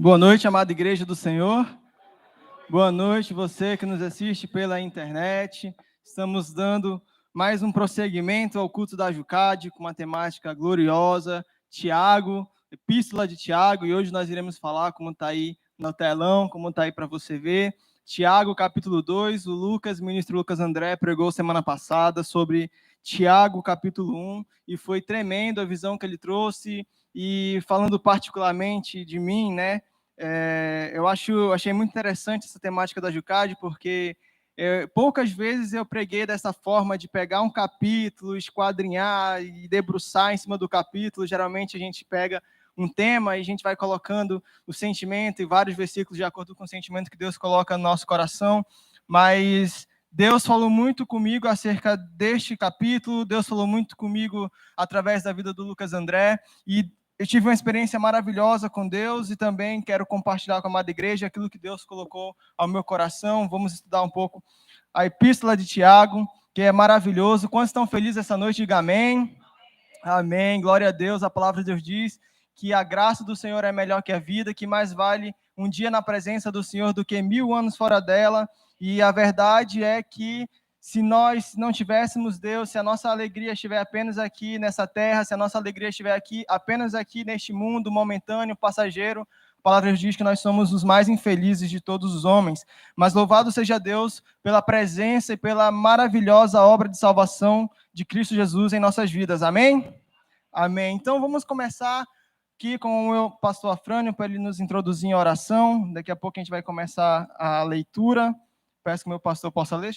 Boa noite, amada Igreja do Senhor. Boa noite, você que nos assiste pela internet. Estamos dando mais um prosseguimento ao culto da Jucade, com uma temática gloriosa, Tiago, Epístola de Tiago, e hoje nós iremos falar, como está aí no telão, como está aí para você ver, Tiago, capítulo 2, o ministro Lucas André, pregou semana passada sobre Tiago, capítulo 1, e foi tremendo a visão que ele trouxe, e falando particularmente de mim, né, achei muito interessante essa temática da Jucade, porque poucas vezes eu preguei dessa forma de pegar um capítulo, esquadrinhar e debruçar em cima do capítulo. Geralmente a gente pega um tema e a gente vai colocando o sentimento e vários versículos de acordo com o sentimento que Deus coloca no nosso coração, mas Deus falou muito comigo acerca deste capítulo, Deus falou muito comigo através da vida do Lucas André, e eu tive uma experiência maravilhosa com Deus e também quero compartilhar com a amada igreja aquilo que Deus colocou ao meu coração. Vamos estudar um pouco a Epístola de Tiago, que é maravilhoso. Quantos estão felizes essa noite? Diga amém. Amém. Glória a Deus. A palavra de Deus diz que a graça do Senhor é melhor que a vida, que mais vale um dia na presença do Senhor do que 1000 anos fora dela. E a verdade é que se nós não tivéssemos Deus, se a nossa alegria estiver apenas aqui nessa terra, se a nossa alegria estiver aqui, apenas aqui neste mundo momentâneo, passageiro, a palavra diz que nós somos os mais infelizes de todos os homens. Mas louvado seja Deus pela presença e pela maravilhosa obra de salvação de Cristo Jesus em nossas vidas. Amém? Amém. Então vamos começar aqui com o meu pastor Afrânio, para ele nos introduzir em oração. Daqui a pouco a gente vai começar a leitura. Peço que o meu pastor possa ler.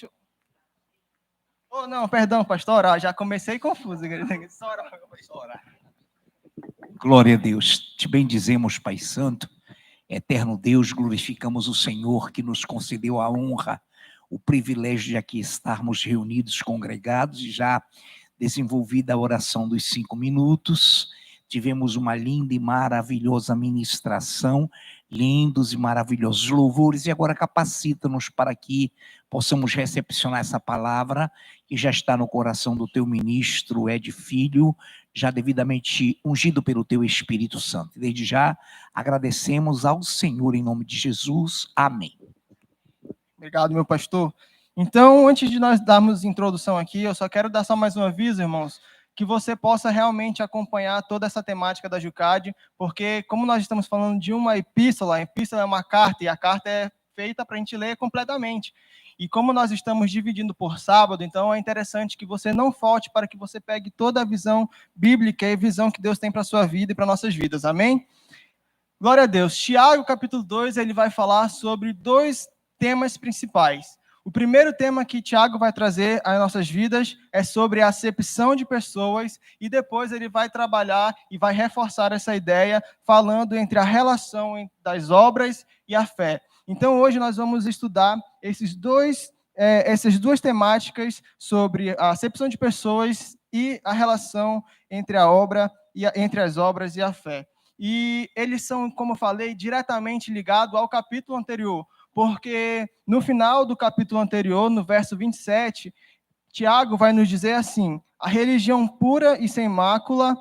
Oh, não, perdão, pastor, já comecei confuso. Só orar. Glória a Deus. Te bendizemos, Pai Santo, eterno Deus, glorificamos o Senhor que nos concedeu a honra, o privilégio de aqui estarmos reunidos, congregados, e já desenvolvida a oração dos 5 minutos. Tivemos uma linda e maravilhosa ministração, lindos e maravilhosos louvores, e agora capacita-nos para que possamos recepcionar essa palavra que já está no coração do teu ministro Ed Filho, já devidamente ungido pelo teu Espírito Santo. Desde já agradecemos ao Senhor em nome de Jesus. Amém. Obrigado, meu pastor. Então, antes de nós darmos introdução aqui, eu só quero dar só mais um aviso, irmãos, que você possa realmente acompanhar toda essa temática da Jucade, porque como nós estamos falando de uma epístola, a epístola é uma carta, e a carta é feita para a gente ler completamente. E como nós estamos dividindo por sábado, então é interessante que você não falte para que você pegue toda a visão bíblica e a visão que Deus tem para a sua vida e para nossas vidas. Amém? Glória a Deus. Tiago, capítulo 2, ele vai falar sobre 2 temas principais. O primeiro tema que Tiago vai trazer às nossas vidas é sobre a acepção de pessoas, e depois ele vai trabalhar e vai reforçar essa ideia, falando entre a relação das obras e a fé. Então, hoje nós vamos estudar essas duas temáticas sobre a acepção de pessoas e a relação entre entre as obras e a fé. E eles são, como eu falei, diretamente ligados ao capítulo anterior, porque no final do capítulo anterior, no verso 27, Tiago vai nos dizer assim: a religião pura e sem mácula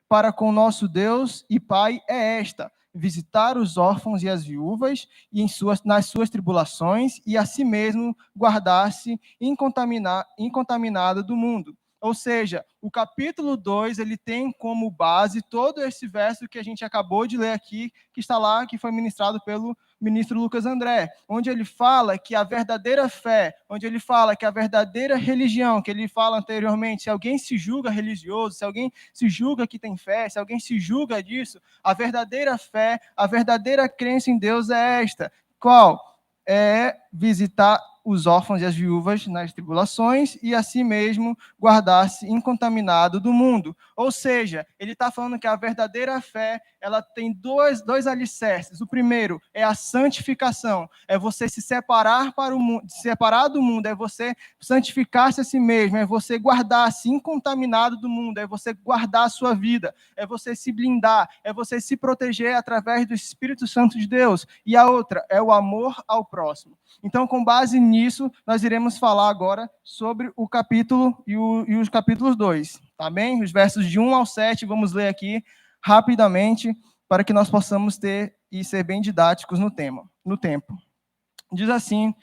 para com nosso Deus e Pai é esta: visitar os órfãos e as viúvas e nas suas tribulações, e a si mesmo guardar-se incontaminado do mundo. Ou seja, o capítulo 2, ele tem como base todo esse verso que a gente acabou de ler aqui, que está lá, que foi ministrado pelo ministro Lucas André, onde ele fala que a verdadeira fé, onde ele fala que a verdadeira religião, que ele fala anteriormente, se alguém se julga religioso, se alguém se julga que tem fé, se alguém se julga disso, a verdadeira fé, a verdadeira crença em Deus é esta. Qual? É visitar os órfãos e as viúvas nas tribulações e a si mesmo guardar-se incontaminado do mundo. Ou seja, ele está falando que a verdadeira fé, ela tem dois alicerces. O primeiro é a santificação, é você se separar para o mundo, separar do mundo, é você santificar-se a si mesmo, é você guardar-se incontaminado do mundo, é você guardar a sua vida, é você se blindar, é você se proteger através do Espírito Santo de Deus. E a outra é o amor ao próximo. Então, com base nisso, nós iremos falar agora sobre o capítulo e os capítulos 2, tá bem? Os versos de 1 ao 7, vamos ler aqui rapidamente. para que nós possamos ter e ser bem didáticos no tempo. Diz assim,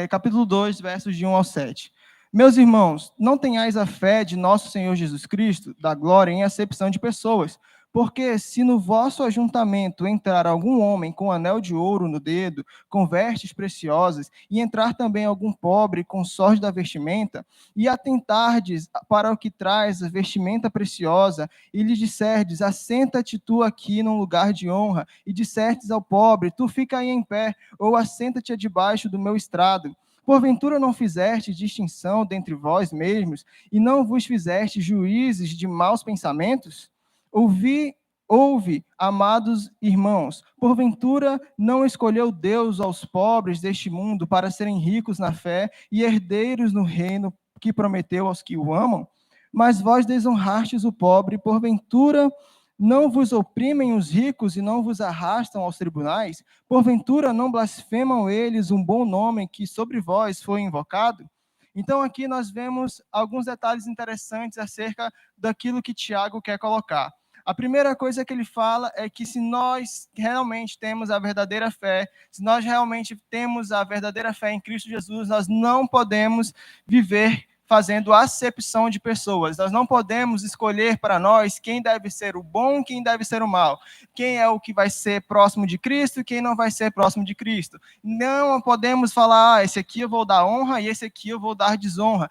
capítulo 2, versos de 1 ao 7. Meus irmãos, não tenhais a fé de nosso Senhor Jesus Cristo, da glória, em acepção de pessoas, porque se no vosso ajuntamento entrar algum homem com anel de ouro no dedo, com vestes preciosas, e entrar também algum pobre com sorte da vestimenta, e atentardes para o que traz a vestimenta preciosa, e lhe disserdes, assenta-te tu aqui num lugar de honra, e disserdes ao pobre, tu fica aí em pé, ou assenta-te debaixo do meu estrado. Porventura não fizeste distinção dentre vós mesmos, e não vos fizeste juízes de maus pensamentos? Ouve, amados irmãos, porventura não escolheu Deus aos pobres deste mundo para serem ricos na fé e herdeiros no reino que prometeu aos que o amam? Mas vós desonrastes o pobre, porventura não vos oprimem os ricos e não vos arrastam aos tribunais? Porventura não blasfemam eles um bom nome que sobre vós foi invocado? Então aqui nós vemos alguns detalhes interessantes acerca daquilo que Tiago quer colocar. A primeira coisa que ele fala é que se nós realmente temos a verdadeira fé, se nós realmente temos a verdadeira fé em Cristo Jesus, nós não podemos viver fazendo acepção de pessoas. Nós não podemos escolher para nós quem deve ser o bom, quem deve ser o mal. Quem é o que vai ser próximo de Cristo, quem não vai ser próximo de Cristo. Não podemos falar, esse aqui eu vou dar honra e esse aqui eu vou dar desonra.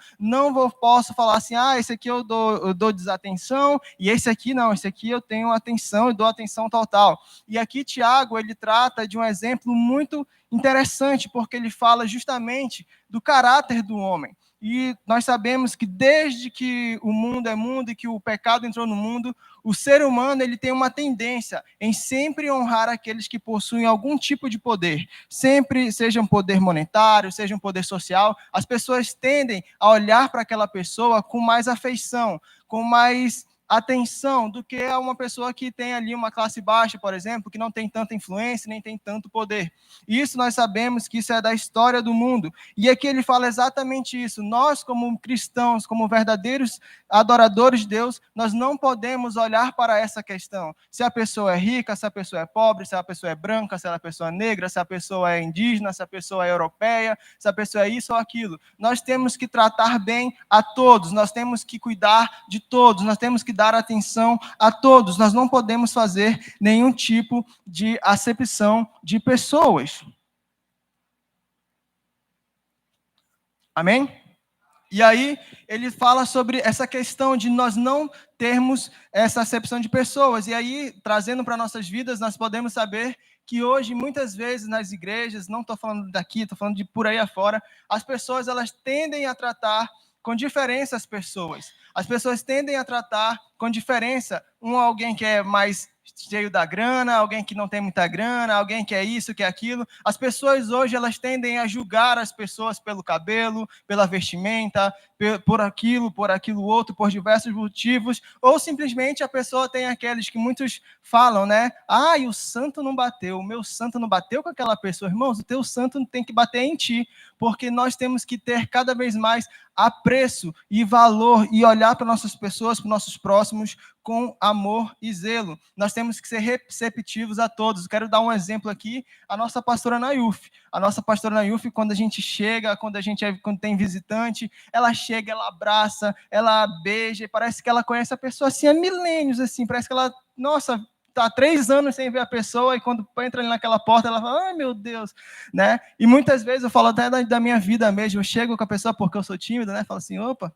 Posso falar assim, esse aqui eu dou desatenção e esse aqui não, esse aqui eu tenho atenção e dou atenção total. E aqui Tiago, ele trata de um exemplo muito interessante, porque ele fala justamente do caráter do homem. E nós sabemos que desde que o mundo é mundo e que o pecado entrou no mundo, o ser humano ele tem uma tendência em sempre honrar aqueles que possuem algum tipo de poder. Sempre, seja um poder monetário, seja um poder social, as pessoas tendem a olhar para aquela pessoa com mais afeição, com mais atenção do que a uma pessoa que tem ali uma classe baixa, por exemplo, que não tem tanta influência, nem tem tanto poder. Isso nós sabemos que isso é da história do mundo. E aqui ele fala exatamente isso. Nós, como cristãos, como verdadeiros adoradores de Deus, nós não podemos olhar para essa questão. Se a pessoa é rica, se a pessoa é pobre, se a pessoa é branca, se a pessoa é negra, se a pessoa é indígena, se a pessoa é europeia, se a pessoa é isso ou aquilo. Nós temos que tratar bem a todos, nós temos que cuidar de todos, nós temos que dar atenção a todos. Nós não podemos fazer nenhum tipo de acepção de pessoas. Amém? E aí, ele fala sobre essa questão de nós não termos essa acepção de pessoas. E aí, trazendo para nossas vidas, nós podemos saber que hoje, muitas vezes, nas igrejas, não estou falando daqui, estou falando de por aí afora, as pessoas elas tendem a tratar com diferença as pessoas. As pessoas tendem a tratar com diferença alguém que é mais cheio da grana, alguém que não tem muita grana, alguém que é isso, que é aquilo. As pessoas hoje, elas tendem a julgar as pessoas pelo cabelo, pela vestimenta, por aquilo outro, por diversos motivos, ou simplesmente a pessoa tem aqueles que muitos falam, né? E o santo não bateu, o meu santo não bateu com aquela pessoa. Irmãos, o teu santo tem que bater em ti, porque nós temos que ter cada vez mais apreço e valor e olhar para nossas pessoas, para nossos próximos com amor e zelo. Nós temos que ser receptivos a todos. Eu quero dar um exemplo aqui, a nossa pastora Nayuf. A nossa pastora Nayuf, quando a gente chega, quando tem visitante, ela chega, ela abraça, ela beija, parece que ela conhece a pessoa assim há milênios, assim, parece que ela, nossa, está há 3 anos sem ver a pessoa, e quando entra ali naquela porta, ela fala, ai meu Deus, né? E muitas vezes eu falo até da minha vida mesmo, eu chego com a pessoa porque eu sou tímido, né? Falo assim, opa,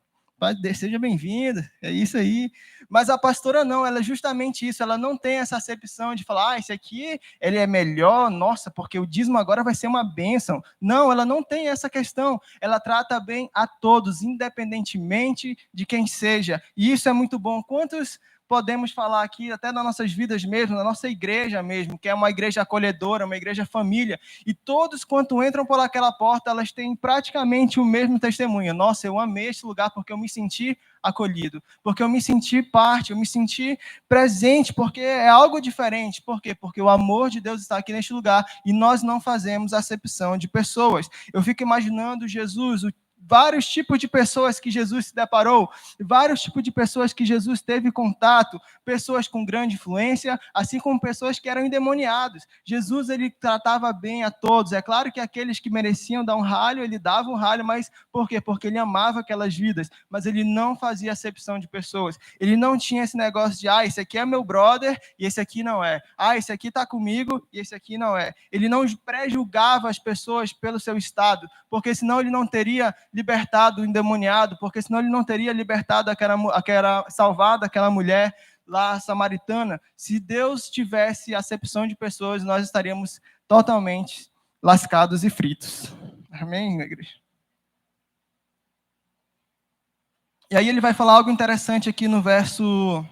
seja bem-vinda, é isso aí. Mas a pastora não, ela é justamente isso, ela não tem essa acepção de falar, esse aqui, ele é melhor, nossa, porque o dízimo agora vai ser uma bênção. Não, ela não tem essa questão, ela trata bem a todos, independentemente de quem seja, e isso é muito bom. Quantos podemos falar aqui, até nas nossas vidas mesmo, na nossa igreja mesmo, que é uma igreja acolhedora, uma igreja família, e todos, quando entram por aquela porta, elas têm praticamente o mesmo testemunho. Nossa, eu amei este lugar porque eu me senti acolhido, porque eu me senti parte, eu me senti presente, porque é algo diferente. Por quê? Porque o amor de Deus está aqui neste lugar, e nós não fazemos acepção de pessoas. Eu fico imaginando Jesus, vários tipos de pessoas que Jesus se deparou, vários tipos de pessoas que Jesus teve contato, pessoas com grande influência, assim como pessoas que eram endemoniados. Jesus, ele tratava bem a todos. É claro que aqueles que mereciam dar um ralho, ele dava um ralho, mas por quê? Porque ele amava aquelas vidas, mas ele não fazia acepção de pessoas. Ele não tinha esse negócio de, esse aqui é meu brother e esse aqui não é. Esse aqui está comigo e esse aqui não é. Ele não pré-julgava as pessoas pelo seu estado, porque senão ele não teria libertado o endemoniado, porque senão ele não teria libertado salvado aquela mulher lá samaritana. Se Deus tivesse acepção de pessoas, nós estaríamos totalmente lascados e fritos. Amém, igreja? E aí ele vai falar algo interessante aqui nos versos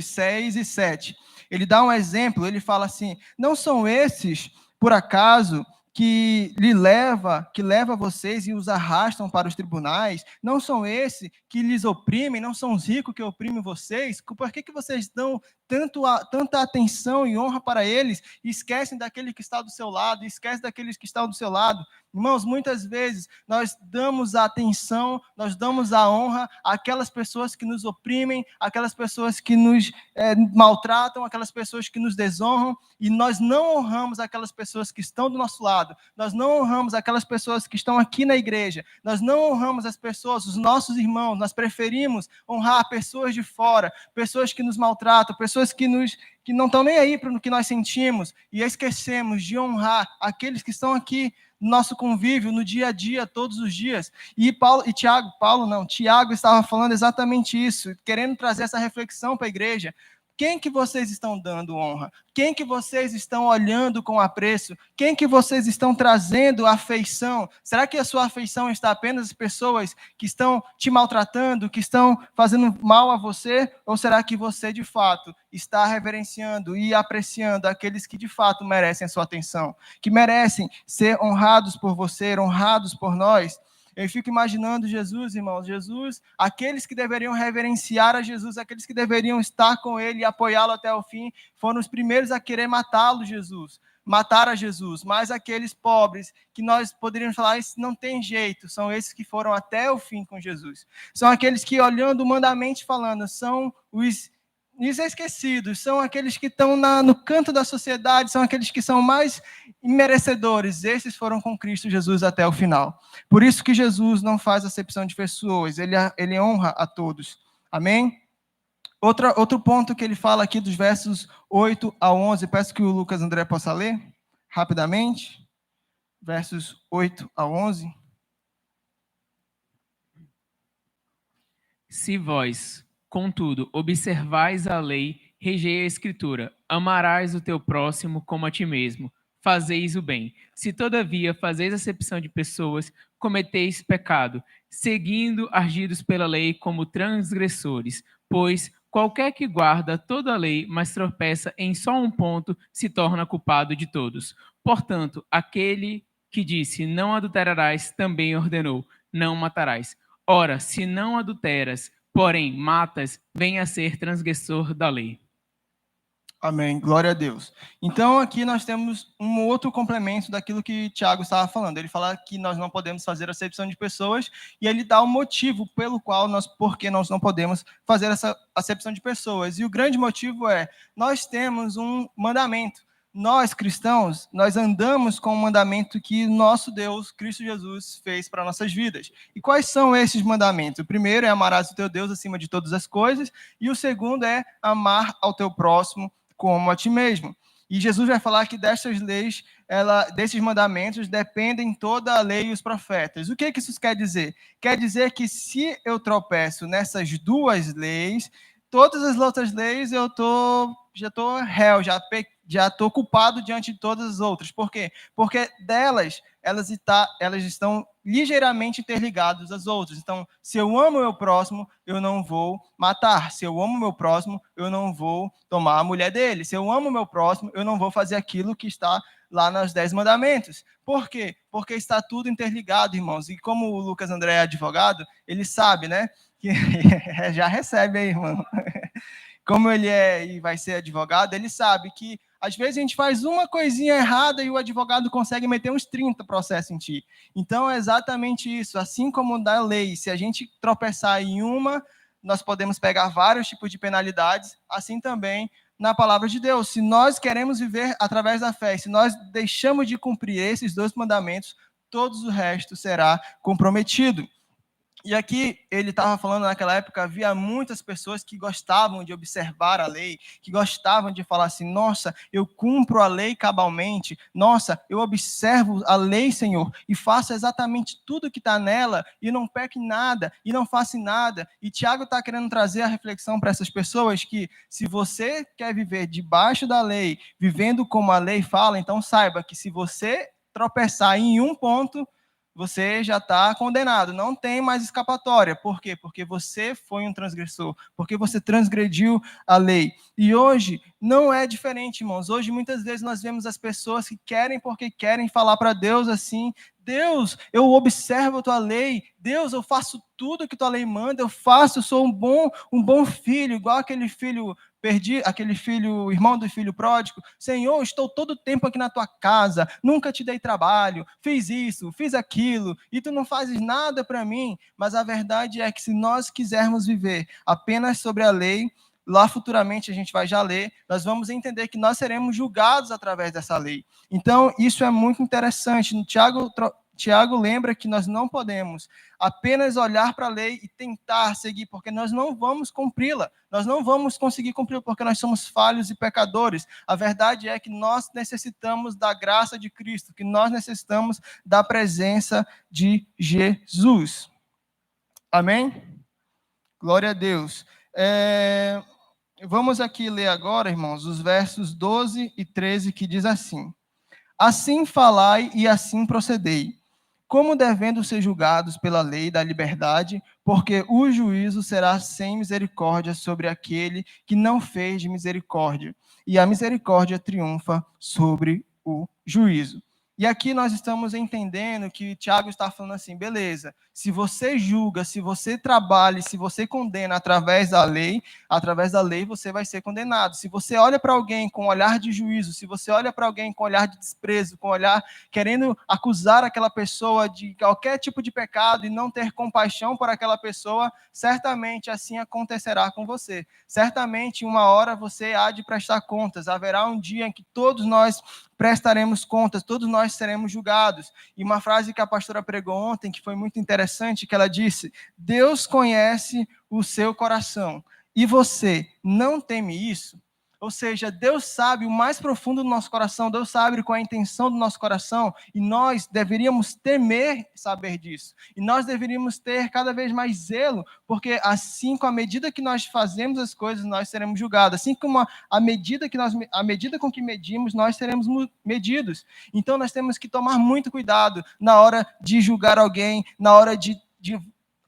6 e 7. Ele dá um exemplo, ele fala assim: não são esses, por acaso, que leva vocês e os arrastam para os tribunais? Não são esses que lhes oprimem? Não são os ricos que oprimem vocês? Por que vocês dão tanta atenção e honra para eles e esquecem daquele que está do seu lado, e esquecem daqueles que estão do seu lado? Irmãos, muitas vezes nós damos a atenção, nós damos a honra àquelas pessoas que nos oprimem, àquelas pessoas que nos maltratam, aquelas pessoas que nos desonram, e nós não honramos aquelas pessoas que estão do nosso lado, nós não honramos aquelas pessoas que estão aqui na igreja, nós não honramos as pessoas, os nossos irmãos, nós preferimos honrar pessoas de fora, pessoas que nos maltratam, pessoas que não estão nem aí para o que nós sentimos, e esquecemos de honrar aqueles que estão aqui no nosso convívio, no dia a dia, todos os dias. E Tiago estava falando exatamente isso, querendo trazer essa reflexão para a igreja. Quem que vocês estão dando honra? Quem que vocês estão olhando com apreço? Quem que vocês estão trazendo afeição? Será que a sua afeição está apenas às pessoas que estão te maltratando, que estão fazendo mal a você? Ou será que você, de fato, está reverenciando e apreciando aqueles que, de fato, merecem a sua atenção? Que merecem ser honrados por você, honrados por nós? Eu fico imaginando Jesus, irmãos, aqueles que deveriam reverenciar a Jesus, aqueles que deveriam estar com ele e apoiá-lo até o fim, foram os primeiros a querer matar a Jesus, mas aqueles pobres que nós poderíamos falar, isso não tem jeito, são esses que foram até o fim com Jesus. São aqueles que, olhando humanamente falando, são os esquecidos, são aqueles que estão no canto da sociedade, são aqueles que são mais merecedores. Esses foram com Cristo Jesus até o final. Por isso que Jesus não faz acepção de pessoas, ele honra a todos. Amém? Outro ponto que ele fala aqui dos versos 8 a 11, peço que o Lucas André possa ler rapidamente. Versos 8 a 11. Se vós, contudo, observais a lei, regei a escritura, amarás o teu próximo como a ti mesmo, fazeis o bem. Se todavia fazeis acepção de pessoas, cometeis pecado, seguindo argidos pela lei como transgressores, pois qualquer que guarda toda a lei, mas tropeça em só um ponto, se torna culpado de todos. Portanto, aquele que disse, não adulterarás, também ordenou, não matarás. Ora, se não adulteras, porém matas, venha a ser transgressor da lei. Amém, glória a Deus. Então aqui nós temos um outro complemento daquilo que Tiago estava falando. Ele fala que nós não podemos fazer acepção de pessoas e ele dá o motivo pelo qual porque nós não podemos fazer essa acepção de pessoas. E o grande motivo é, nós temos um mandamento. Nós, cristãos, nós andamos com o mandamento que nosso Deus, Cristo Jesus, fez para nossas vidas. E quais são esses mandamentos? O primeiro é amarás o teu Deus acima de todas as coisas, e o segundo é amar ao teu próximo como a ti mesmo. E Jesus vai falar que dessas leis, desses mandamentos, dependem toda a lei e os profetas. O que isso quer dizer? Quer dizer que se eu tropeço nessas duas leis, todas as outras leis já estou réu, já estou culpado diante de todas as outras. Por quê? Porque elas estão ligeiramente interligadas às outras. Então, se eu amo o meu próximo, eu não vou matar. Se eu amo o meu próximo, eu não vou tomar a mulher dele. Se eu amo o meu próximo, eu não vou fazer aquilo que está lá nos 10 mandamentos. Por quê? Porque está tudo interligado, irmãos. E como o Lucas André é advogado, ele sabe, né? Que já recebe aí, irmão. Como ele é e vai ser advogado, ele sabe que Às vezes a gente faz uma coisinha errada e o advogado consegue meter uns 30 processos em ti. Então é exatamente isso. Assim como da lei, se a gente tropeçar em uma, nós podemos pegar vários tipos de penalidades, assim também na palavra de Deus. Se nós queremos viver através da fé, se nós deixamos de cumprir esses 2 mandamentos, todo o resto será comprometido. E aqui ele estava falando, naquela época, havia muitas pessoas que gostavam de observar a lei, que gostavam de falar assim, nossa, eu cumpro a lei cabalmente, nossa, eu observo a lei, Senhor, e faço exatamente tudo que está nela, e não peco em nada, e não faço em nada. E Tiago está querendo trazer a reflexão para essas pessoas que, se você quer viver debaixo da lei, vivendo como a lei fala, então saiba que se você tropeçar em um ponto, você já está condenado, não tem mais escapatória. Por quê? Porque você foi um transgressor, porque você transgrediu a lei. E hoje não é diferente, irmãos. Hoje muitas vezes nós vemos as pessoas que querem porque querem falar para Deus assim, Deus, eu observo a tua lei, Deus, eu faço tudo que tua lei manda, eu faço, eu sou um bom filho, igual aquele filho aquele filho, irmão do filho pródigo, Senhor, estou todo o tempo aqui na tua casa, nunca te dei trabalho, fiz isso, fiz aquilo, e tu não fazes nada para mim. Mas a verdade é que se nós quisermos viver apenas sobre a lei, lá futuramente a gente vai já ler, nós vamos entender que nós seremos julgados através dessa lei. Então, isso é muito interessante. Tiago lembra que nós não podemos apenas olhar para a lei e tentar seguir, porque nós não vamos cumpri-la. Nós não vamos conseguir cumpri-la porque nós somos falhos e pecadores. A verdade é que nós necessitamos da graça de Cristo, que nós necessitamos da presença de Jesus. Amém? Glória a Deus. Vamos aqui ler agora, irmãos, os versos 12 e 13, que diz assim: Assim falai e assim procedei, como devendo ser julgados pela lei da liberdade, porque o juízo será sem misericórdia sobre aquele que não fez de misericórdia, e a misericórdia triunfa sobre o juízo. E aqui nós estamos entendendo que Tiago está falando assim, beleza, se você julga, se você trabalha, se você condena através da lei você vai ser condenado. Se você olha para alguém com um olhar de juízo, se você olha para alguém com um olhar de desprezo, com um olhar querendo acusar aquela pessoa de qualquer tipo de pecado e não ter compaixão por aquela pessoa, certamente assim acontecerá com você. Certamente, uma hora você há de prestar contas. Haverá um dia em que todos nós prestaremos contas, todos nós seremos julgados. E uma frase que a pastora pregou ontem, que foi muito interessante, que ela disse: Deus conhece o seu coração. E você não teme isso? Ou seja, Deus sabe o mais profundo do nosso coração, Deus sabe qual é a intenção do nosso coração, e nós deveríamos temer saber disso. E nós deveríamos ter cada vez mais zelo, porque assim, com a medida que nós fazemos as coisas, nós seremos julgados. Assim como a medida com que medimos, nós seremos medidos. Então nós temos que tomar muito cuidado na hora de julgar alguém, na hora de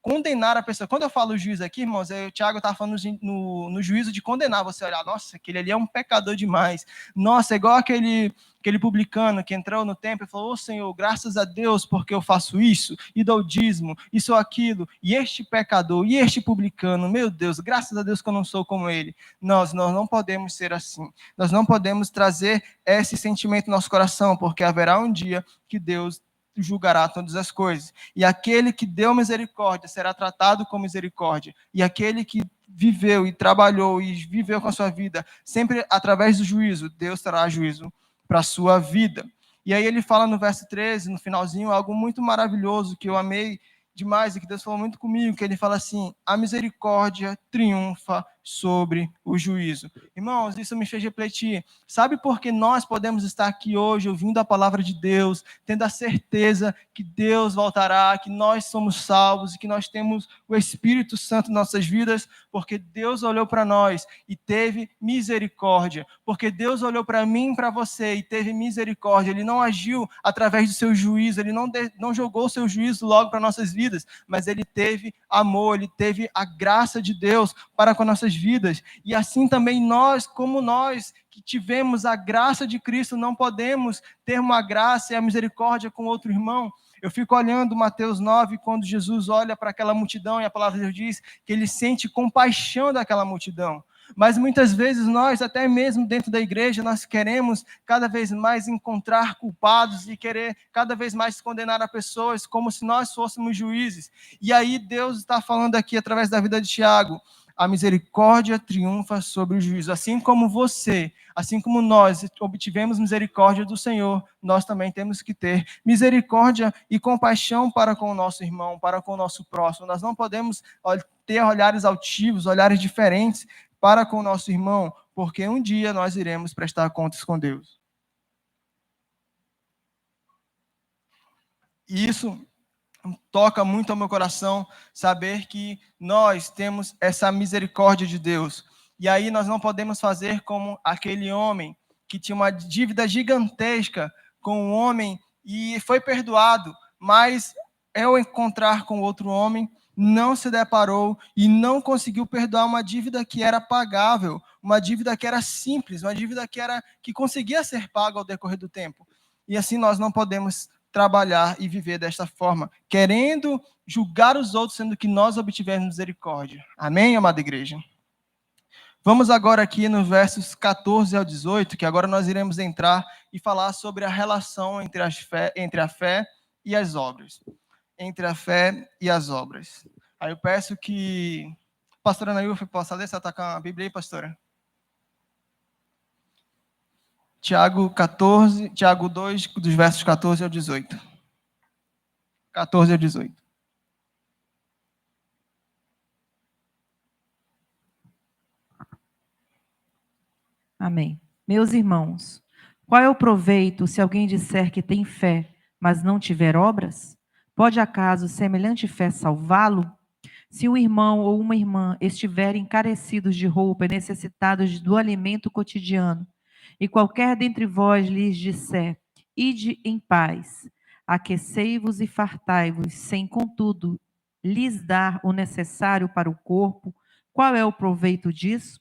condenar a pessoa. Quando eu falo juízo aqui, irmãos, o Tiago está falando no juízo de condenar. Você olhar, nossa, aquele ali é um pecador demais. Nossa, é igual aquele publicano que entrou no templo e falou: Senhor, graças a Deus porque eu faço isso, e dou dízimo, isso ou aquilo, e este pecador, e este publicano, meu Deus, graças a Deus que eu não sou como ele. Nós não podemos ser assim. Nós não podemos trazer esse sentimento no nosso coração, porque haverá um dia que Deus julgará todas as coisas. E aquele que deu misericórdia será tratado com misericórdia. E aquele que viveu e trabalhou e viveu com a sua vida, sempre através do juízo, Deus terá juízo para a sua vida. E aí ele fala no verso 13, no finalzinho, algo muito maravilhoso que eu amei demais e que Deus falou muito comigo, que ele fala assim: a misericórdia triunfa sobre o juízo. Irmãos, isso me fez refletir. Sabe por que nós podemos estar aqui hoje ouvindo a palavra de Deus, tendo a certeza que Deus voltará, que nós somos salvos e que nós temos o Espírito Santo em nossas vidas? Porque Deus olhou para nós e teve misericórdia. Porque Deus olhou para mim e para você e teve misericórdia. Ele não agiu através do seu juízo, ele não jogou o seu juízo logo para nossas vidas, mas ele teve amor, ele teve a graça de Deus para com nossas vidas. E assim também nós, como nós que tivemos a graça de Cristo, não podemos ter uma graça e a misericórdia com outro irmão. Eu fico olhando Mateus 9, quando Jesus olha para aquela multidão, e a palavra de Deus diz que ele sente compaixão daquela multidão. Mas muitas vezes nós, até mesmo dentro da igreja, nós queremos cada vez mais encontrar culpados e querer cada vez mais condenar as pessoas como se nós fôssemos juízes. E aí Deus está falando aqui através da vida de Tiago: a misericórdia triunfa sobre o juízo. Assim como você, assim como nós obtivemos misericórdia do Senhor, nós também temos que ter misericórdia e compaixão para com o nosso irmão, para com o nosso próximo. Nós não podemos ter olhares altivos, olhares diferentes para com o nosso irmão, porque um dia nós iremos prestar contas com Deus. E isso toca muito ao meu coração, saber que nós temos essa misericórdia de Deus. E aí nós não podemos fazer como aquele homem que tinha uma dívida gigantesca com um homem e foi perdoado, mas ao encontrar com outro homem, não se deparou e não conseguiu perdoar uma dívida que era pagável, uma dívida que era simples, uma dívida que conseguia ser paga ao decorrer do tempo. E assim nós não podemos trabalhar e viver desta forma, querendo julgar os outros, sendo que nós obtivemos misericórdia. Amém, amada igreja? Vamos agora aqui nos versos 14 ao 18, que agora nós iremos entrar e falar sobre a relação entre a fé e as obras. Entre a fé e as obras. Aí eu peço que a pastora Nailfa possa ler, se ela está com a Bíblia aí, pastora. Tiago 2, dos versos 14 ao 18. 14 ao 18. Amém. Meus irmãos, qual é o proveito se alguém disser que tem fé, mas não tiver obras? Pode acaso semelhante fé salvá-lo? Se um irmão ou uma irmã estiverem carecidos de roupa e necessitados do alimento cotidiano, e qualquer dentre vós lhes disser: ide em paz, aquecei-vos e fartai-vos, sem contudo lhes dar o necessário para o corpo, qual é o proveito disso?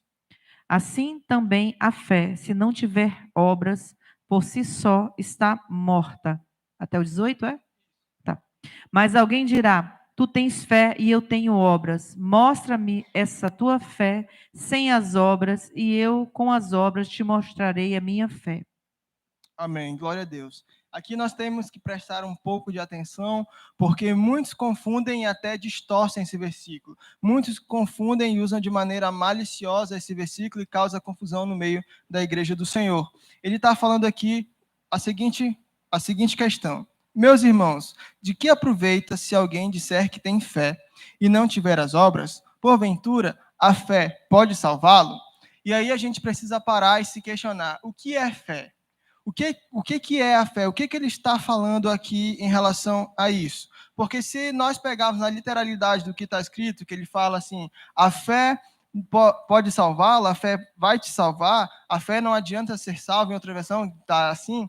Assim também a fé, se não tiver obras, por si só está morta. Até o 18, é? Tá. Mas alguém dirá: tu tens fé e eu tenho obras. Mostra-me essa tua fé sem as obras, e eu com as obras te mostrarei a minha fé. Amém, glória a Deus. Aqui nós temos que prestar um pouco de atenção, porque muitos confundem e até distorcem esse versículo. Muitos confundem e usam de maneira maliciosa esse versículo e causa confusão no meio da igreja do Senhor. Ele está falando aqui a seguinte questão: meus irmãos, de que aproveita se alguém disser que tem fé e não tiver as obras? Porventura, a fé pode salvá-lo? E aí a gente precisa parar e se questionar: o que é fé? O que é a fé? O que ele está falando aqui em relação a isso? Porque se nós pegarmos na literalidade do que está escrito, que ele fala assim: a fé pode salvá-lo, a fé vai te salvar, a fé não adianta ser salvo, em outra versão está assim,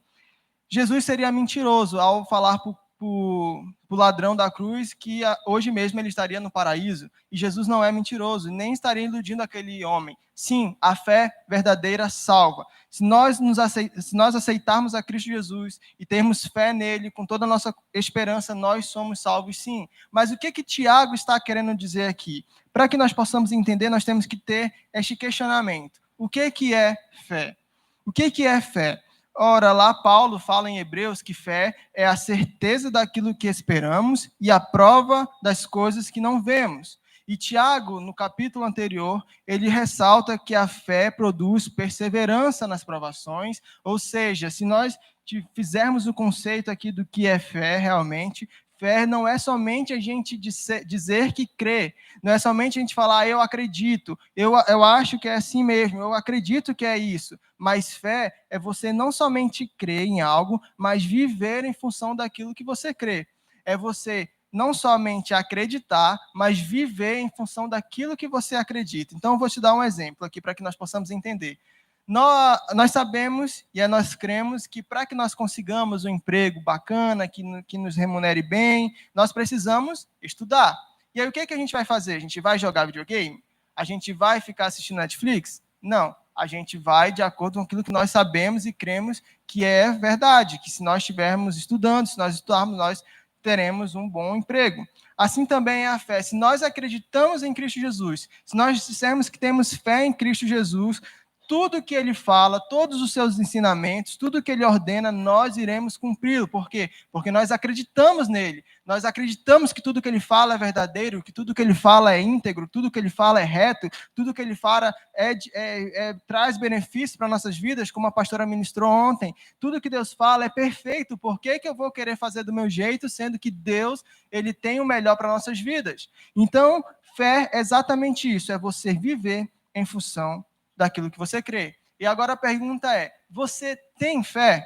Jesus seria mentiroso ao falar para o ladrão da cruz que hoje mesmo ele estaria no paraíso. E Jesus não é mentiroso, nem estaria iludindo aquele homem. Sim, a fé verdadeira salva. Se nós aceitarmos a Cristo Jesus e termos fé nele, com toda a nossa esperança, nós somos salvos, sim. Mas o que Tiago está querendo dizer aqui? Para que nós possamos entender, nós temos que ter este questionamento. O que é fé? O que é fé? Ora, lá Paulo fala em Hebreus que fé é a certeza daquilo que esperamos e a prova das coisas que não vemos. E Tiago, no capítulo anterior, ele ressalta que a fé produz perseverança nas provações, ou seja, se nós fizermos o conceito aqui do que é fé realmente, fé não é somente a gente dizer que crê, não é somente a gente falar: eu acredito, eu acho que é assim mesmo, eu acredito que é isso. Mas fé é você não somente crer em algo, mas viver em função daquilo que você crê. É você não somente acreditar, mas viver em função daquilo que você acredita. Então, eu vou te dar um exemplo aqui para que nós possamos entender. Nós sabemos e nós cremos que para que nós consigamos um emprego bacana, que nos remunere bem, nós precisamos estudar. E aí o que a gente vai fazer? A gente vai jogar videogame? A gente vai ficar assistindo Netflix? Não. A gente vai de acordo com aquilo que nós sabemos e cremos que é verdade, que se nós estivermos estudando, se nós estudarmos, nós teremos um bom emprego. assim também é a fé. Se nós acreditamos em Cristo Jesus, se nós dissermos que temos fé em Cristo Jesus, tudo que ele fala, todos os seus ensinamentos, tudo que ele ordena, nós iremos cumpri-lo. Por quê? Porque nós acreditamos nele. Nós acreditamos que tudo que ele fala é verdadeiro, que tudo que ele fala é íntegro, tudo que ele fala é reto, tudo que ele fala traz benefícios para nossas vidas, como a pastora ministrou ontem. Tudo que Deus fala é perfeito. Por que eu vou querer fazer do meu jeito, sendo que Deus ele tem o melhor para nossas vidas? Então, fé é exatamente isso, é você viver em função daquilo que você crê. E agora a pergunta é, você tem fé?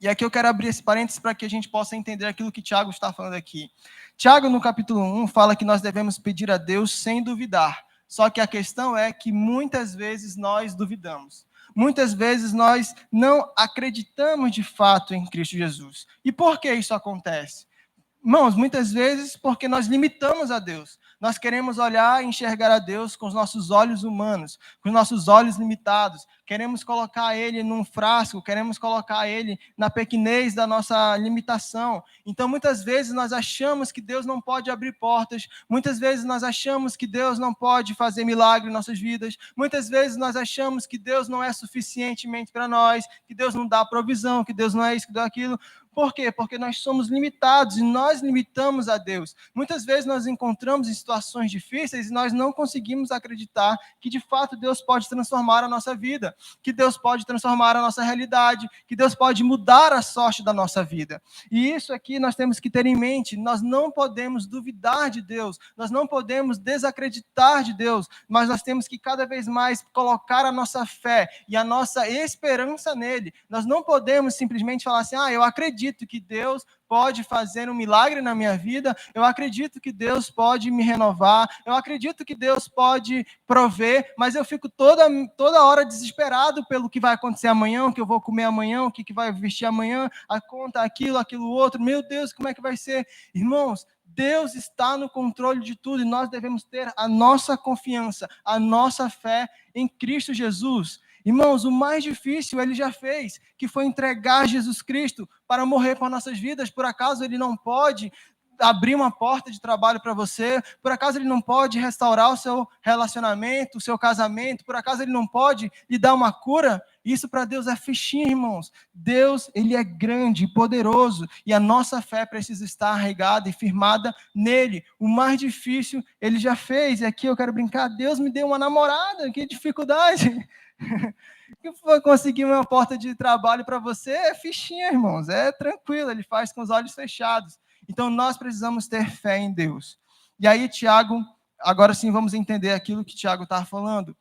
E aqui eu quero abrir esse parênteses para que a gente possa entender aquilo que Tiago está falando aqui. Tiago, no capítulo 1, fala que nós devemos pedir a Deus sem duvidar. Só que a questão é que muitas vezes nós duvidamos. Muitas vezes nós não acreditamos de fato em Cristo Jesus. E por que isso acontece? Irmãos, muitas vezes porque nós limitamos a Deus. Nós queremos olhar e enxergar a Deus com os nossos olhos humanos, com os nossos olhos limitados. Queremos colocar Ele num frasco, queremos colocar Ele na pequenez da nossa limitação. Então, muitas vezes nós achamos que Deus não pode abrir portas, muitas vezes nós achamos que Deus não pode fazer milagre em nossas vidas, muitas vezes nós achamos que Deus não é suficientemente para nós, que Deus não dá provisão, que Deus não é isso, que dá aquilo. Por quê? Porque nós somos limitados e nós limitamos a Deus. Muitas vezes nós encontramos em situações difíceis e nós não conseguimos acreditar que de fato Deus pode transformar a nossa vida, que Deus pode transformar a nossa realidade, que Deus pode mudar a sorte da nossa vida. E isso aqui nós temos que ter em mente, nós não podemos duvidar de Deus, nós não podemos desacreditar de Deus, mas nós temos que cada vez mais colocar a nossa fé e a nossa esperança nele. Nós não podemos simplesmente falar assim, eu acredito que Deus pode fazer um milagre na minha vida, eu acredito que Deus pode me renovar, eu acredito que Deus pode prover, mas eu fico toda hora desesperado pelo que vai acontecer amanhã, o que eu vou comer amanhã, o que vai vestir amanhã, a conta, aquilo outro, meu Deus, como é que vai ser? Irmãos, Deus está no controle de tudo e nós devemos ter a nossa confiança, a nossa fé em Cristo Jesus. Irmãos, o mais difícil ele já fez, que foi entregar Jesus Cristo para morrer por nossas vidas. Por acaso ele não pode abrir uma porta de trabalho para você? Por acaso ele não pode restaurar o seu relacionamento, o seu casamento? Por acaso ele não pode lhe dar uma cura? Isso para Deus é fichinha, irmãos. Deus, ele é grande e poderoso e a nossa fé precisa estar arraigada e firmada nele. O mais difícil ele já fez. E aqui eu quero brincar, Deus me deu uma namorada, que dificuldade. Que foi conseguir uma porta de trabalho para você é fichinha, irmãos, é tranquilo, ele faz com os olhos fechados. Então nós precisamos ter fé em Deus. E aí Tiago, agora sim vamos entender aquilo que Tiago está falando.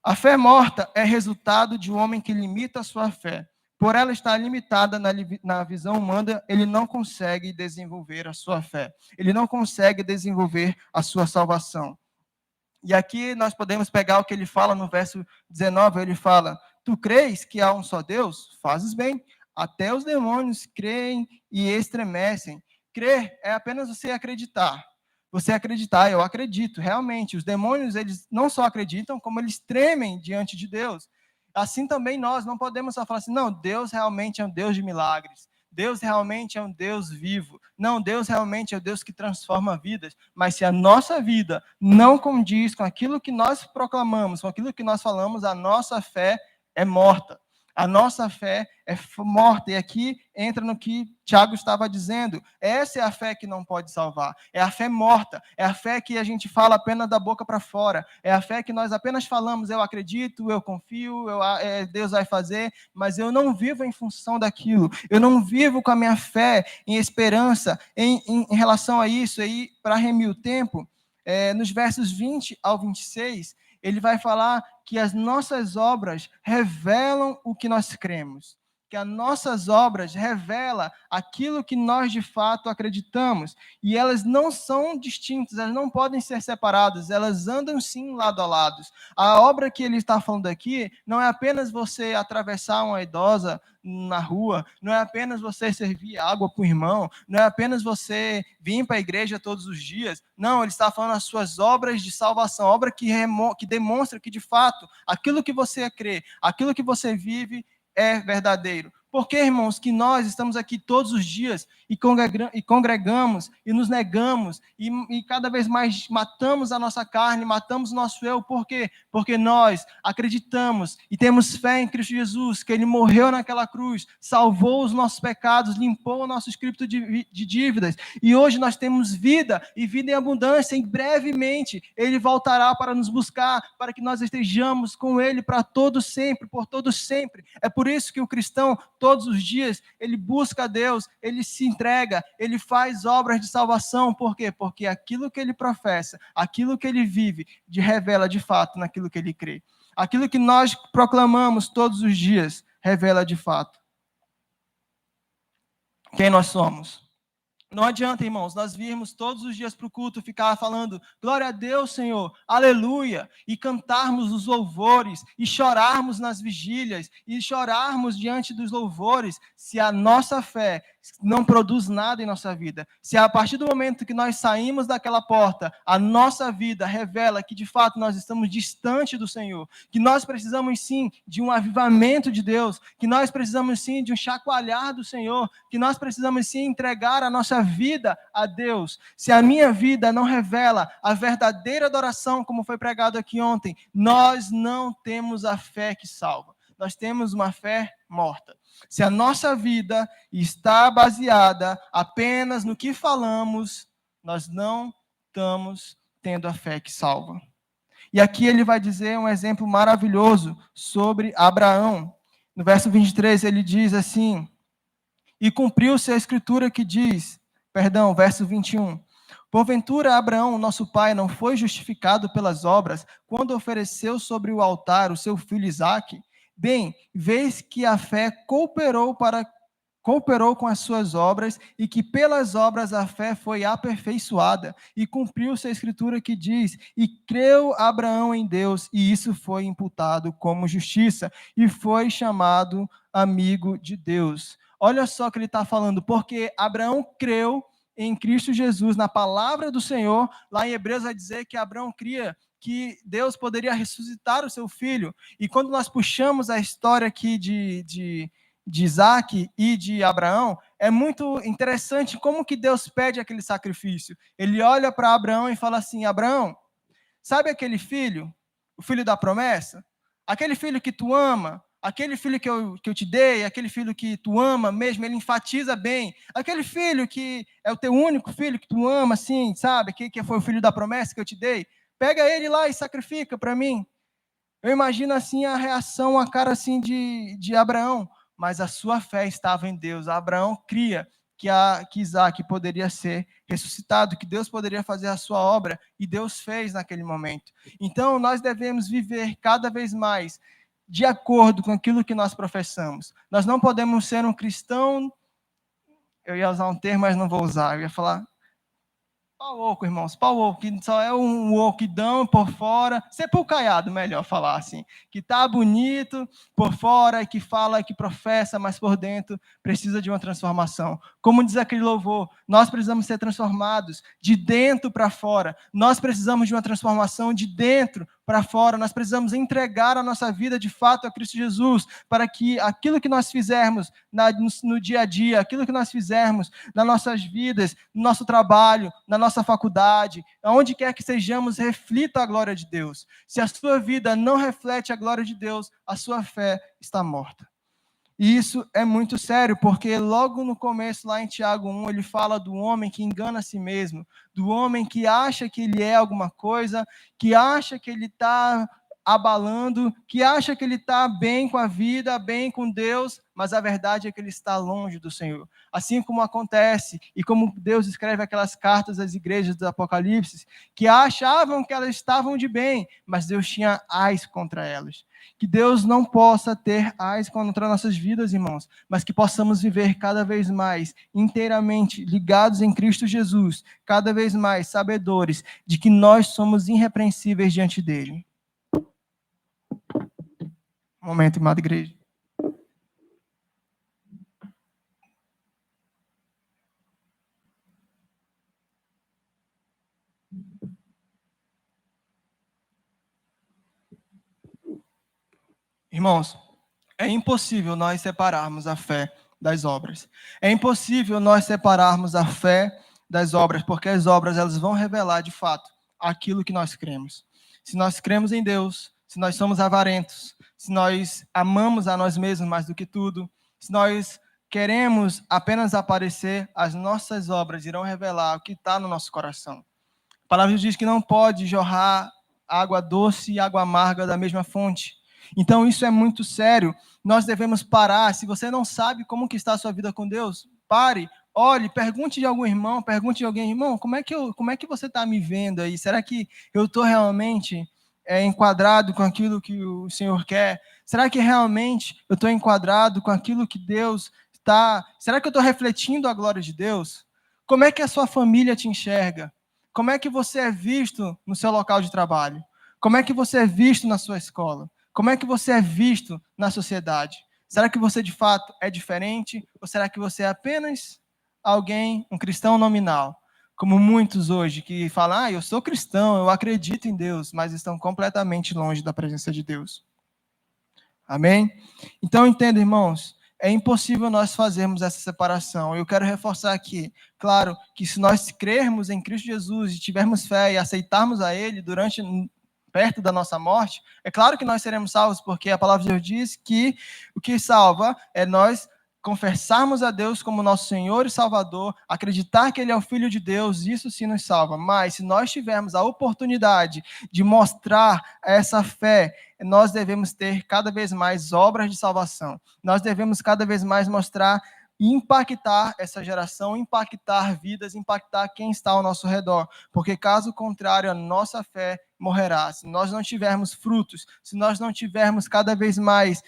A fé morta é resultado de um homem que limita a sua fé. Por ela estar limitada na visão humana, ele não consegue desenvolver a sua fé. Ele não consegue desenvolver a sua salvação. E aqui nós podemos pegar o que ele fala no verso 19, ele fala, tu crês que há um só Deus? Fazes bem, até os demônios creem e estremecem. Crer é apenas você acreditar. Você acreditar, eu acredito, realmente. Os demônios, eles não só acreditam, como eles tremem diante de Deus. Assim também nós não podemos só falar assim, não, Deus realmente é um Deus de milagres. Deus realmente é um Deus vivo. Não, Deus realmente é o Deus que transforma vidas. Mas se a nossa vida não condiz com aquilo que nós proclamamos, com aquilo que nós falamos, a nossa fé é morta. A nossa fé é morta. E aqui entra no que Tiago estava dizendo. Essa é a fé que não pode salvar. É a fé morta. É a fé que a gente fala apenas da boca para fora. É a fé que nós apenas falamos, eu acredito, eu confio, Deus vai fazer, mas eu não vivo em função daquilo. Eu não vivo com a minha fé em esperança em relação a isso. Aí, para remir o tempo, nos versos 20 ao 26, ele vai falar que as nossas obras revelam o que nós cremos, que as nossas obras revelam aquilo que nós de fato acreditamos, e elas não são distintas, elas não podem ser separadas, elas andam sim lado a lado. A obra que ele está falando aqui não é apenas você atravessar uma idosa na rua, não é apenas você servir água para o irmão, não é apenas você vir para a igreja todos os dias, não, ele está falando as suas obras de salvação, obra que demonstra que de fato aquilo que você crê, aquilo que você vive é verdadeiro. Por que, irmãos, que nós estamos aqui todos os dias e congregamos e nos negamos e cada vez mais matamos a nossa carne, matamos o nosso eu? Por quê? Porque nós acreditamos e temos fé em Cristo Jesus, que Ele morreu naquela cruz, salvou os nossos pecados, limpou o nosso escrito de dívidas, e hoje nós temos vida e vida em abundância, e brevemente Ele voltará para nos buscar, para que nós estejamos com Ele para todo sempre, por todo sempre. É por isso que o cristão, todos os dias, ele busca a Deus, ele se entrega, ele faz obras de salvação. Por quê? Porque aquilo que ele professa, aquilo que ele vive, revela de fato naquilo que ele crê. Aquilo que nós proclamamos todos os dias, revela de fato quem nós somos. Não adianta, irmãos, nós virmos todos os dias para o culto ficar falando glória a Deus, Senhor, aleluia, e cantarmos os louvores, e chorarmos nas vigílias, e chorarmos diante dos louvores, se a nossa fé não produz nada em nossa vida. Se a partir do momento que nós saímos daquela porta, a nossa vida revela que de fato nós estamos distante do Senhor, que nós precisamos sim de um avivamento de Deus, que nós precisamos sim de um chacoalhar do Senhor, que nós precisamos sim entregar a nossa vida a Deus. Se a minha vida não revela a verdadeira adoração, como foi pregado aqui ontem, nós não temos a fé que salva. Nós temos uma fé morta. Se a nossa vida está baseada apenas no que falamos, nós não estamos tendo a fé que salva. E aqui ele vai dizer um exemplo maravilhoso sobre Abraão. No verso 23 ele diz assim: e cumpriu-se a escritura que diz, verso 21, porventura Abraão, nosso pai, não foi justificado pelas obras quando ofereceu sobre o altar o seu filho Isaque? Bem, vês que a fé cooperou com as suas obras, e que pelas obras a fé foi aperfeiçoada, e cumpriu-se a escritura que diz, e creu Abraão em Deus, e isso foi imputado como justiça, e foi chamado amigo de Deus. Olha só o que ele está falando, porque Abraão creu em Cristo Jesus, na palavra do Senhor. Lá em Hebreus vai dizer que Abraão cria que Deus poderia ressuscitar o seu filho. E quando nós puxamos a história aqui de Isaque e de Abraão, é muito interessante como que Deus pede aquele sacrifício. Ele olha para Abraão e fala assim: Abraão, sabe aquele filho, o filho da promessa? Aquele filho que tu ama, aquele filho que eu te dei, aquele filho que tu ama mesmo, ele enfatiza bem. Aquele filho que é o teu único filho que tu ama, assim, sabe? Que foi o filho da promessa que eu te dei. Pega ele lá e sacrifica para mim. Eu imagino assim a reação, a cara assim de Abraão. Mas a sua fé estava em Deus. Abraão cria que Isaque poderia ser ressuscitado, que Deus poderia fazer a sua obra, e Deus fez naquele momento. Então, nós devemos viver cada vez mais de acordo com aquilo que nós professamos. Nós não podemos ser um cristão, eu ia usar um termo, mas não vou usar, eu ia falar pau oco, irmãos, pau oco, que só é um oquidão por fora, sepulcaiado, melhor falar assim, que tá bonito por fora, e que fala, que professa, mas por dentro precisa de uma transformação. Como diz aquele louvor, nós precisamos ser transformados de dentro para fora, nós precisamos de uma transformação de dentro para fora, nós precisamos entregar a nossa vida de fato a Cristo Jesus, para que aquilo que nós fizermos no dia a dia, aquilo que nós fizermos nas nossas vidas, no nosso trabalho, na nossa faculdade, aonde quer que sejamos, reflita a glória de Deus. Se a sua vida não reflete a glória de Deus, a sua fé está morta. E isso é muito sério, porque logo no começo, lá em Tiago 1, ele fala do homem que engana a si mesmo, do homem que acha que ele é alguma coisa, que acha que ele está abalando, que acha que ele está bem com a vida, bem com Deus, mas a verdade é que ele está longe do Senhor. Assim como acontece, e como Deus escreve aquelas cartas às igrejas do Apocalipse, que achavam que elas estavam de bem, mas Deus tinha ais contra elas. Que Deus não possa ter ais contra nossas vidas, irmãos, mas que possamos viver cada vez mais inteiramente ligados em Cristo Jesus, cada vez mais sabedores de que nós somos irrepreensíveis diante dele. Momento, amada igreja. Irmãos, É impossível nós separarmos a fé das obras. É impossível nós separarmos a fé das obras, porque as obras elas vão revelar de fato aquilo que nós cremos. Se nós cremos em Deus, se nós somos avarentos, se nós amamos a nós mesmos mais do que tudo, se nós queremos apenas aparecer, as nossas obras irão revelar o que está no nosso coração. A palavra diz que não pode jorrar água doce e água amarga da mesma fonte. Então, isso é muito sério. Nós devemos parar. Se você não sabe como que está a sua vida com Deus, pare, olhe, pergunte de algum irmão, pergunte de alguém, irmão, como é que você está me vendo aí? Será que eu estou realmente enquadrado com aquilo que o Senhor quer? Será que realmente eu estou enquadrado com aquilo que Deus está? Será que eu estou refletindo a glória de Deus? Como é que a sua família te enxerga? Como é que você é visto no seu local de trabalho? Como é que você é visto na sua escola? Como é que você é visto na sociedade? Será que você de fato é diferente? Ou será que você é apenas alguém, um cristão nominal? Como muitos hoje que falam, eu sou cristão, eu acredito em Deus, mas estão completamente longe da presença de Deus. Amém? Então entenda, irmãos, é impossível nós fazermos essa separação. Eu quero reforçar aqui, claro, que se nós crermos em Cristo Jesus e tivermos fé e aceitarmos a Ele perto da nossa morte, é claro que nós seremos salvos, porque a palavra de Deus diz que o que salva é nós confessarmos a Deus como nosso Senhor e Salvador, acreditar que Ele é o Filho de Deus, isso sim nos salva. Mas se nós tivermos a oportunidade de mostrar essa fé, nós devemos ter cada vez mais obras de salvação. Nós devemos cada vez mais mostrar e impactar essa geração, impactar vidas, impactar quem está ao nosso redor. Porque caso contrário, a nossa fé morrerá. Se nós não tivermos frutos, se nós não tivermos cada vez mais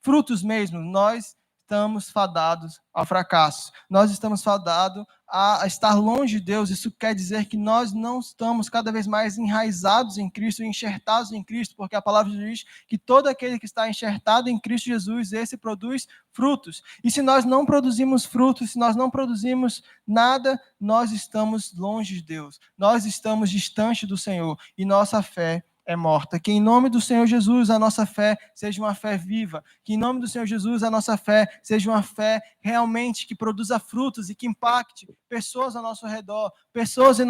frutos mesmo, nós estamos fadados ao fracasso. Nós estamos fadados a estar longe de Deus. Isso quer dizer que nós não estamos cada vez mais enraizados em Cristo, enxertados em Cristo, porque a palavra diz que todo aquele que está enxertado em Cristo Jesus, esse produz frutos. E se nós não produzimos frutos, se nós não produzimos nada, nós estamos longe de Deus. Nós estamos distante do Senhor e nossa fé é morta. Que em nome do Senhor Jesus a nossa fé seja uma fé viva. Que em nome do Senhor Jesus a nossa fé seja uma fé realmente que produza frutos e que impacte pessoas ao nosso redor, pessoas em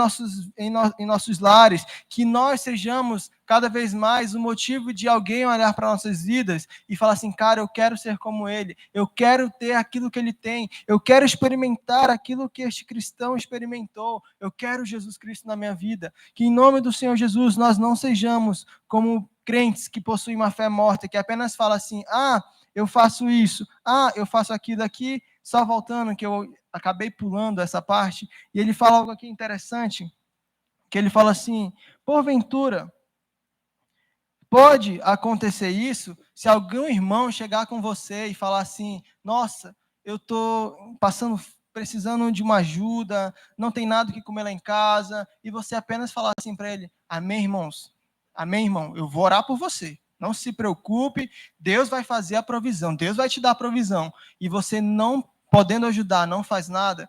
nossos lares. Que nós sejamos cada vez mais o motivo de alguém olhar para nossas vidas e falar assim, cara, eu quero ser como ele, eu quero ter aquilo que ele tem, eu quero experimentar aquilo que este cristão experimentou, eu quero Jesus Cristo na minha vida. Que em nome do Senhor Jesus nós não sejamos como crentes que possuem uma fé morta, que apenas fala assim, eu faço isso, eu faço aquilo aqui, só voltando que eu acabei pulando essa parte, e ele fala algo aqui interessante, que ele fala assim, porventura, pode acontecer isso se algum irmão chegar com você e falar assim, nossa, eu estou precisando de uma ajuda, não tem nada o que comer lá em casa, e você apenas falar assim para ele, amém, irmãos? Amém, irmão? Eu vou orar por você. Não se preocupe, Deus vai fazer a provisão, Deus vai te dar a provisão, e você não podendo ajudar, não faz nada,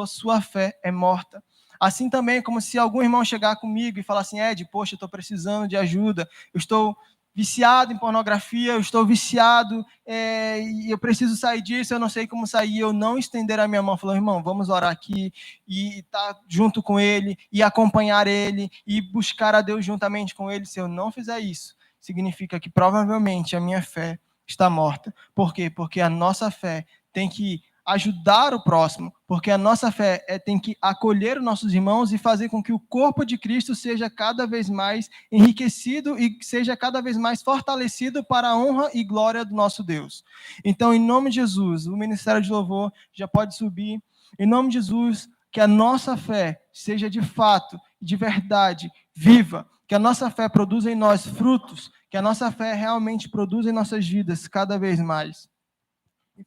sua fé é morta. Assim também, como se algum irmão chegar comigo e falar assim, Ed, poxa, eu estou precisando de ajuda, eu estou viciado em pornografia, eu estou viciado e eu preciso sair disso, eu não sei como sair, eu não estender a minha mão, falar, irmão, vamos orar aqui e estar junto com ele, e acompanhar ele, e buscar a Deus juntamente com ele. Se eu não fizer isso, significa que provavelmente a minha fé está morta. Por quê? Porque a nossa fé tem que ajudar o próximo, porque a nossa fé tem que acolher os nossos irmãos e fazer com que o corpo de Cristo seja cada vez mais enriquecido e seja cada vez mais fortalecido para a honra e glória do nosso Deus. Então, em nome de Jesus, o Ministério de Louvor já pode subir. Em nome de Jesus, que a nossa fé seja de fato, de verdade, viva, que a nossa fé produza em nós frutos, que a nossa fé realmente produza em nossas vidas cada vez mais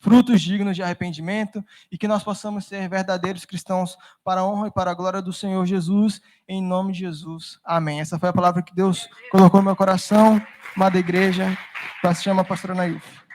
frutos dignos de arrependimento, e que nós possamos ser verdadeiros cristãos para a honra e para a glória do Senhor Jesus, em nome de Jesus. Amém. Essa foi a palavra que Deus colocou no meu coração, amada igreja, se chama Pastor Anailson.